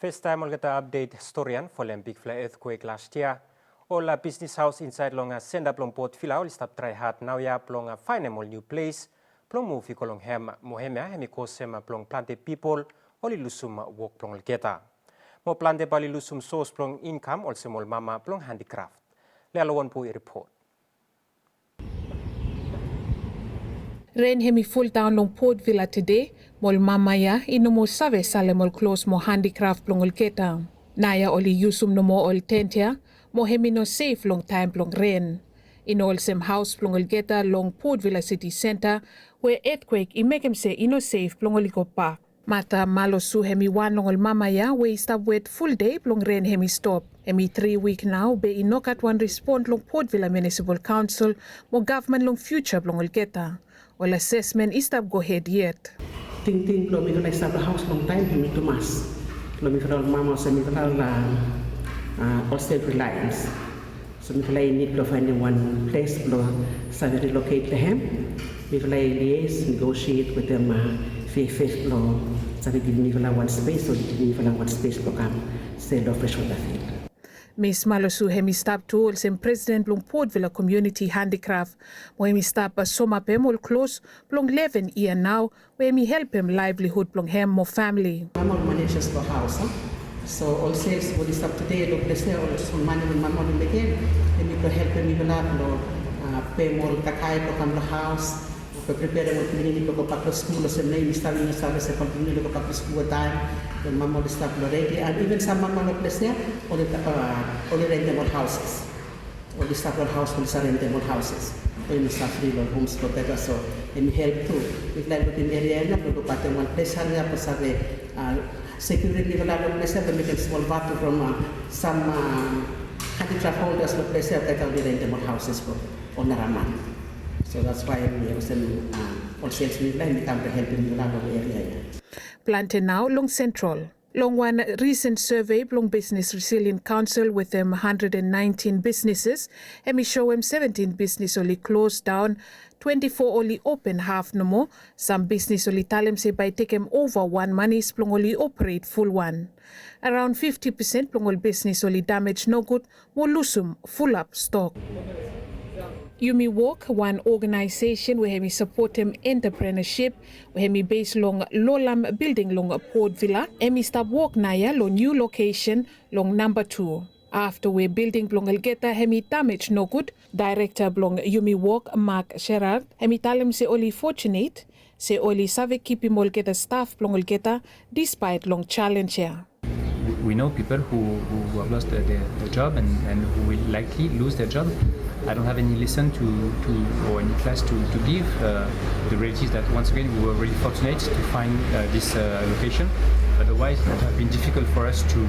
First time we'll get the update historian for the big fly earthquake last year. All business house inside long send up long Port Vila will stop try hard now ya plong find a new place. Plong move kolong hem mohemia hemikosem plong planted people only lusum work plong geta. Mo planted bali lusum source plong income also mol mama plong handicraft. Lealon pu report. Rain hemi full down long Port Vila today. Mol mama ya ino mo save sale mol close mo handicraft plongol keta. Naya oli yusum no mo ol tentia. Mo hemi no safe long time plong rain. Ino ol sem house plongol keta long Port Vila city center where earthquake I make him say ino safe plongol pa. Mata malo su hemi wan longol mama ya we stop wait full day plong rain hemi stop. Hemi 3 week now be inokat one respond long Port Vila Municipal Council mo government long future plongol keta. Well, assessment is not go ahead yet. Ting lo mi kena start the house long time mi tu mas. Lo mi kena mama so mi kena all state reliance. So mi kena need to find one place lo sa relocate them. Mi kena liaise negotiate with them fifth lo sa give mi kena one space so mi kena one space to come stay lo fresh with the field. Miss Malosu hemi stop to sem President long Port Vila Community Handicraft. Mo hemi stop soma pem all close long 11 year now where me help him livelihood long hem mo family. Mama manages the house. So all sales what is up today lo place there all some money with mama in the game. And me to help me lo pay more kakai to come the house. Prepare mo pinili ko pa to school so may install sa continue ko pa to school time when mama will start already and even some mama no place there only rentable houses only stable house will start rentable houses when start free homes protect us so and help too if like in area na ko pa to one place area pa sa security wala no place there make small battle from some handicraft holders no place there that only rentable houses for on Naraman. So that's why we also all sales we plan to help in the area. Planted now long central. Long one recent survey long Business Resilient Council with them 119 businesses. And we show them 17 business only closed down, 24 only open half no more. Some business only tell them say by take them over one money plong only operate full one. Around 50% plong all business only damage no good, more lusum full up stock. Yumi Walk, one organization where we support them entrepreneurship, where we base long Lolam building long Port Vila, and we stop walk naya long new location long number 2. After we building long Elgeta, hemi damage no good. Director long Yumi Walk, Mark Sherard, hemi tell him say only fortunate, say only save keep him all get staff long Elgeta despite long challenge here. We know people who have lost their job and who will likely lose their job. I don't have any lesson or any class to give. The reality is that once again we were really fortunate to find this location. Otherwise, it would have been difficult for us to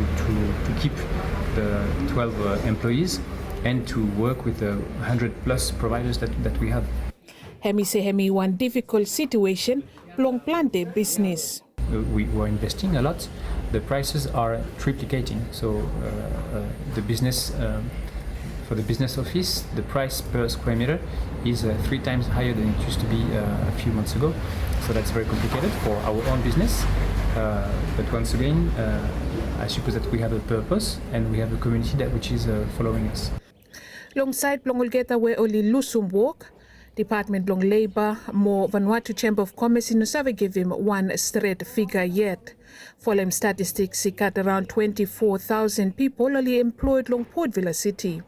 keep the 12 employees and to work with the 100+ providers that we have. Hemi say hemi one difficult situation, long planted business. We were investing a lot. The prices are triplicating. So the business. For the business office, the price per square meter is 3 times higher than it used to be a few months ago. So that's very complicated for our own business. But once again, I suppose that we have a purpose and we have a community which is following us. Alongside Plongolgeta where only Lusum walk, Department long Labour, more Vanuatu Chamber of Commerce in Nusawe give him one straight figure yet. Following statistics, he got around 24,000 people only employed long Port Vila City.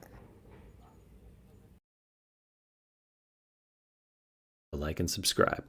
Like and subscribe.